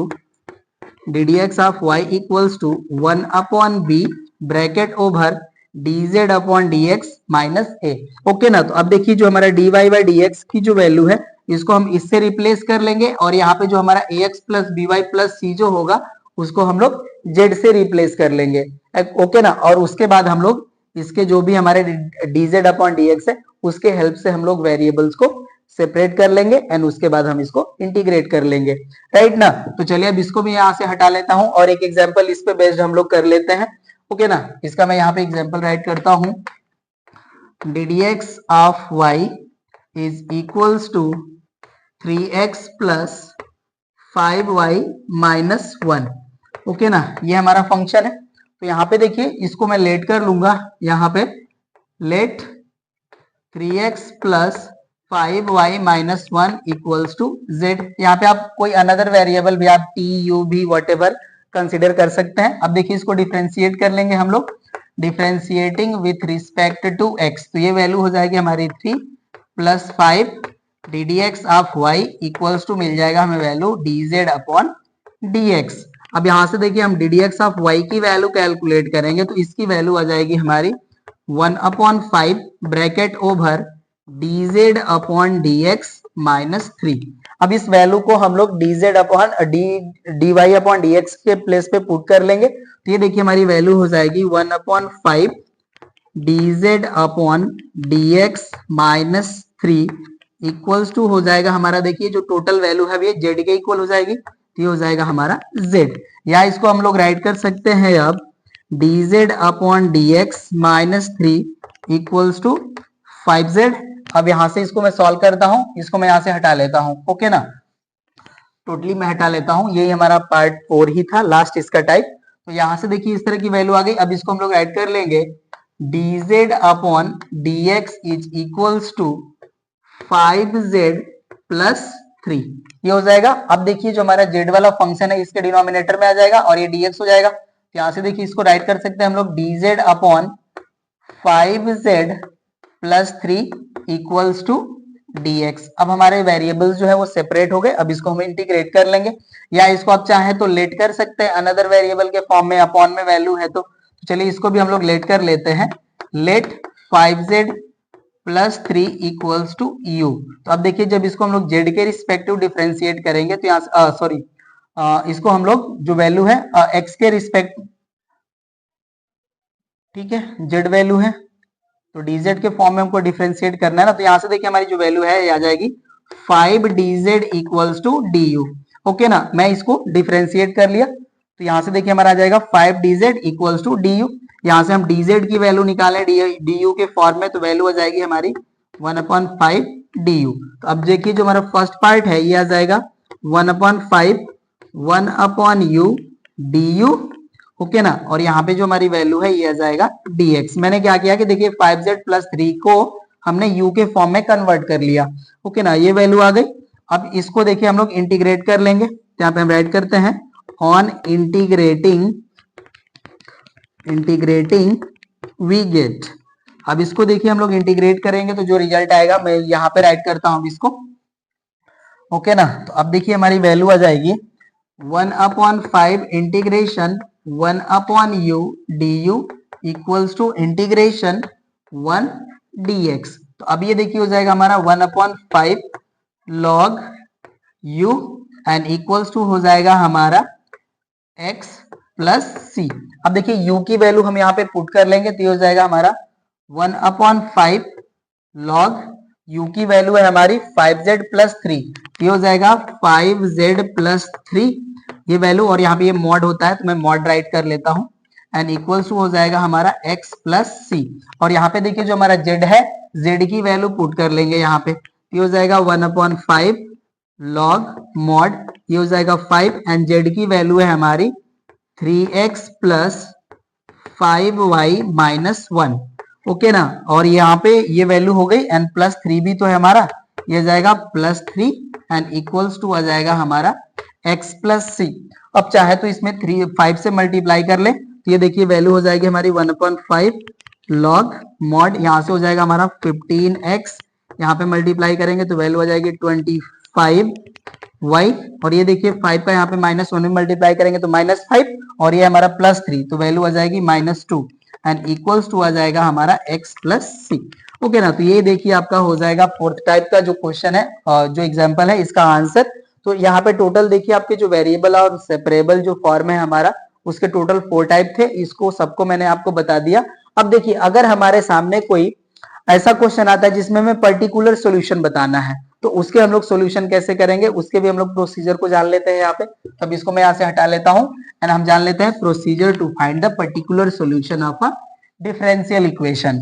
to 1 upon b bracket over dz upon dx minus a। Okay ना, तो अब देखिए जो हमारा dy बाई dx की जो वैल्यू है इसको हम इससे रिप्लेस कर लेंगे और यहाँ पे जो हमारा ax plus by plus c जो होगा उसको हम लोग z से रिप्लेस कर लेंगे। ओके ना, और उसके बाद हम लोग इसके जो भी हमारे dz अपॉन dx है उसके हेल्प से हम लोग वेरिएबल्स को सेपरेट कर लेंगे एंड उसके बाद हम इसको इंटीग्रेट कर लेंगे, राइट ना। तो चलिए अब इसको भी यहाँ से हटा लेता हूँ और एक एग्जांपल इस पे बेस्ड हम लोग कर लेते हैं। ओके ना, इसका मैं यहाँ पे एग्जांपल राइट करता हूँ। ddx of y is equals to 3x plus 5y minus 1। Okay ना, ये हमारा फंक्शन है। तो यहाँ पे देखिए इसको मैं लेट कर लूंगा, यहाँ पे let 3x plus 5y minus 1 equals to z। यहाँ पे आप कोई अनदर वेरिएबल भी आप t u भी वट एवर कंसिडर कर सकते हैं। अब देखिए इसको डिफ्रेंशिएट कर लेंगे हम लोग, differentiating with respect to x, तो ये वैल्यू हो जाएगी हमारी 3 plus 5 ddx of y equals to मिल जाएगा हमें वैल्यू dz अपॉन dx। अब यहाँ से देखिए हम ddx ऑफ y की वैल्यू कैलकुलेट करेंगे तो इसकी वैल्यू आ जाएगी हमारी 1 upon 5 bracket over dz upon dx minus 3। अब इस वैल्यू को हम लोग dz upon dy upon dx के प्लेस पे पुट कर लेंगे तो ये देखिए हमारी वैल्यू हो जाएगी 1 upon 5 dz upon dx minus 3 equals to हो जाएगा हमारा, देखिए जो टोटल वैल्यू है ये z के इक्वल हो जाएगी, तो ये हो जाएगा हमारा z। या इसको हम लोग राइट कर सकते हैं अब dz upon dx minus 3 equals to 5z। अब यहां से इसको मैं सॉल्व करता हूं, इसको मैं यहां से हटा लेता हूं। ओके ना, टोटली मैं हटा लेता हूं, यही हमारा पार्ट 4 ही था लास्ट इसका टाइप। तो यहां से देखिए इस तरह की वैल्यू आ गई। अब इसको हम लोग राइट कर लेंगे dz upon dx is equals to 5z plus 3, ये हो जाएगा। अब देखिए जो हमारा z वाला फंक्शन है इसके डिनोमिनेटर में आ जाएगा और ये dx हो जाएगा। तो यहां से देखिए इसको राइट कर सकते हैं हम लोग dz upon 5z plus 3 equals to dx। अब हमारे वेरिएबल्स जो है वो सेपरेट हो गए। अब इसको हम इंटीग्रेट कर लेंगे, या इसको आप चाहें तो लेट कर सकते हैं अनदर वेरिएबल के फॉर्म में, अपॉन में वैल्यू है तो चलिए इसको भी हम लोग लेट कर लेते हैं। Let 5z plus 3 equals to u। तो अब देखिए जब इसको हम लोग z के रिस्पेक्टिव डिफरेंशिएट करेंगे तो यहाँ सॉरी इसको हम लोग जो वैल्यू है x के रिस्पेक्ट, ठीक है, z वैल्यू है तो dz के फॉर्म में हमको डिफरेंशिएट करना है ना। तो यहाँ से देखिए हमारी जो वैल्यू है ये आ जाएगी 5 dz equals to du। Okay ना, मैं इसको डिफरेंशिएट कर लिया तो यहाँ से देखिए हमारा आ जाएगा 5 dz इक्वल्स टू du। यहाँ से हम dz की वैल्यू निकालें du के फॉर्म में तो वैल्यू आ जाएगी हमारी 1/5 du। तो अब देखिए जो हमारा फर्स्ट पार्ट है ये आ जाएगा 1/5 1/u du। ओके ना, और यहाँ पे जो हमारी वैल्यू है ये आ जाएगा dx। मैंने क्या किया कि देखिए 5z प्लस 3 को हमने u के फॉर्म में कन्वर्ट कर लिया। ओके ना, ये वैल्यू आ गई। अब इसको देखिए हम लोग इंटीग्रेट कर लेंगे तो यहाँ पे हम राइट करते हैं ऑन इंटीग्रेटिंग वी गेट। अब इसको देखिए हम लोग इंटीग्रेट करेंगे तो जो रिजल्ट आएगा मैं यहाँ पे राइट करता हूँ इसको। ओके ना, तो अब देखिए हमारी वैल्यू आ जाएगी 1/5 integration 1/u du equals to integration 1 dx। तो अब ये देखिए हो जाएगा हमारा 1/5 log u and equals to हो जाएगा हमारा x प्लस c। अब देखिए u की वैल्यू हम यहाँ पे पुट कर लेंगे तो ये हो जाएगा हमारा 1/5 log u की वैल्यू है हमारी 5z प्लस 3, ये हो जाएगा 5z प्लस 3 ये वैल्यू, और यहाँ पे ये मॉड होता है तो मैं मॉड राइट कर लेता हूँ एंड इक्वल्स टू हो जाएगा हमारा x प्लस c। और यहाँ पे देखिए जो हमारा z है z की वैल्यू पुट कर लेंगे यहाँ पे, ये हो जाएगा 1/5 log मॉड, ये हो जाएगा 5 एंड z की वैल्यू है हमारी 3x plus 5y minus 1। Okay ना, और यहाँ पे ये वैल्यू हो गई एंड प्लस 3 भी तो है हमारा, ये जाएगा प्लस 3 एंड इक्वल्स टू आ जाएगा हमारा x प्लस सी। अब चाहे तो इसमें 5 से मल्टीप्लाई कर ले तो ये देखिए वैल्यू हो जाएगी हमारी 1/5 log मॉड, यहाँ से हो जाएगा हमारा 15x, यहाँ पे मल्टीप्लाई करेंगे तो वैल्यू हो जाएगी 25y, और ये देखिए 5 का यहाँ पे -1 में मल्टीप्लाई करेंगे तो -5 और ये हमारा +3 तो वैल्यू आ जाएगी -2 एंड इक्वल्स टू आ जाएगा हमारा x प्लस सी। ओके ना, तो ये देखिए आपका हो जाएगा फोर्थ टाइप का जो क्वेश्चन है, जो एग्जांपल है इसका आंसर। तो यहाँ पे टोटल देखिए आपके जो वेरिएबल और सेपरेबल जो फॉर्म है हमारा, उसके टोटल 4 टाइप थे, इसको सबको मैंने आपको बता दिया। अब देखिए अगर हमारे सामने कोई ऐसा क्वेश्चन आता है जिसमें हमें पर्टिकुलर सॉल्यूशन बताना है, तो उसके हम लोग सॉल्यूशन कैसे करेंगे, उसके भी हम लोग प्रोसीजर को जान लेते हैं यहाँ पे। तब इसको मैं यहाँ से हटा लेता हूँ एंड हम जान लेते हैं procedure to find the particular solution of a differential equation.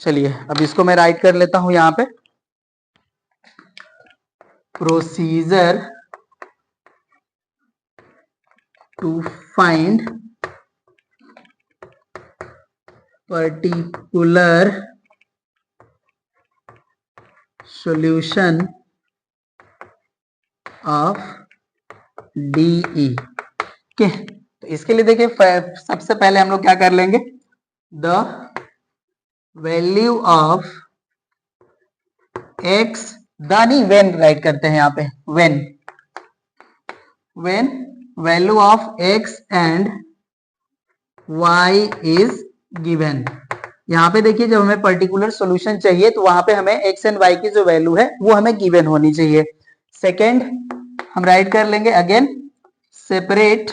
चलिए अब इसको मैं राइट कर लेता हूं यहाँ पे, procedure to find particular solution of DE. Okay, तो इसके लिए देखिए सबसे पहले हम लोग क्या कर लेंगे, द वैल्यू ऑफ x, दानी वेन राइट करते हैं यहाँ पे, when value of x and y is given. यहाँ पे देखिए जब हमें पर्टिकुलर सॉल्यूशन चाहिए तो वहां पे हमें x एंड y की जो वैल्यू है वो हमें गिवन होनी चाहिए। सेकेंड हम राइट कर लेंगे again, separate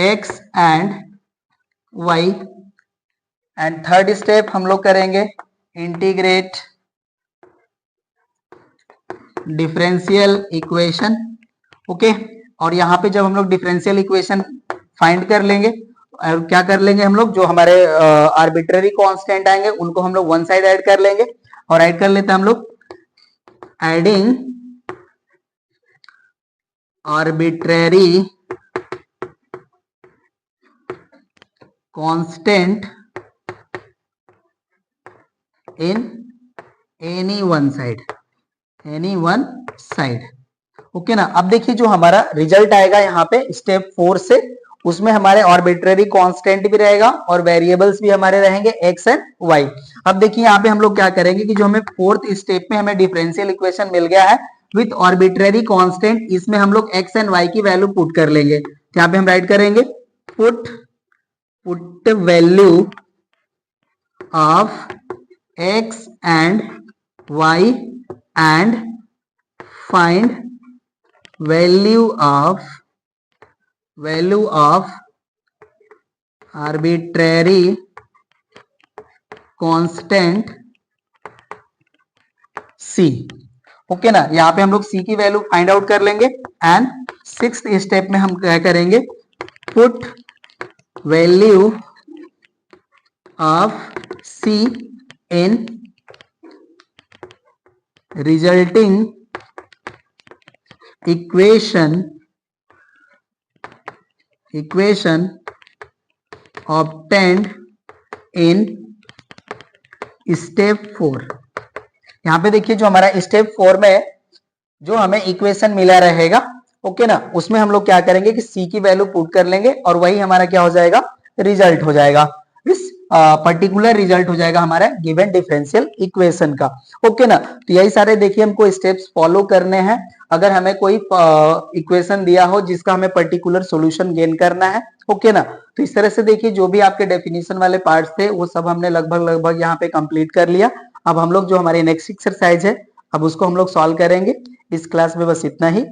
x and y। And third step हम लोग करेंगे इंटीग्रेट डिफरेंशियल इक्वेशन। ओके, और यहाँ पे जब हम लोग डिफरेंशियल इक्वेशन फाइंड कर लेंगे, और क्या कर लेंगे हम लोग, जो हमारे आर्बिट्ररी कांस्टेंट आएंगे उनको हम लोग वन साइड ऐड कर लेंगे, और ऐड कर लेते हैं हम लोग adding arbitrary constant in any one side. Okay ना, अब देखिए जो हमारा रिजल्ट आएगा यहाँ पे स्टेप 4 से, उसमें हमारे आर्बिट्ररी कांस्टेंट भी रहेगा और वेरिएबल्स भी हमारे रहेंगे x एंड y। अब देखिए यहाँ पे हम लोग क्या करेंगे कि जो हमें फोर्थ स्टेप में हमें डिफरेंशियल इक्वेशन मिल गया है विथ आर्बिट्ररी कांस्टेंट, इसमें हम लोग x एंड y की वैल्यू पुट कर लेंगे। तो यहाँ पे हम राइट करेंगे put value of x and y and find value of arbitrary constant c। Okay ना, यहाँ पे हम लोग c की वैल्यू फाइंड आउट कर लेंगे। एंड सिक्स्थ स्टेप में हम क्या करेंगे, put value of c in resulting equation obtained in step 4। यहाँ पे देखिए जो हमारा स्टेप 4 में जो हमें इक्वेशन मिला रहेगा, ओके ना, उसमें हम लोग क्या करेंगे कि c की वैल्यू पुट कर लेंगे और वही हमारा क्या हो जाएगा, रिजल्ट हो जाएगा, इस पर्टिकुलर रिजल्ट हो जाएगा हमारा गिवन डिफरेंशियल इक्वेशन का। ओके ना, तो यही सारे देखिए हमको स्टेप्स फॉलो करने हैं अगर हमें कोई इक्वेशन दिया हो जिसका हमें पर्टिकुलर सॉल्यूशन गेन करना है। ओके ना, तो इस तरह से देखिए जो भी आपके डेफिनेशन वाले पार्ट्स थे वो सब हमने लगभग यहाँ पे कंप्लीट कर लिया। अब हम लोग जो हमारी नेक्स्ट एक्सरसाइज है अब उसको हम लोग सॉल्व करेंगे। इस क्लास में बस इतना ही।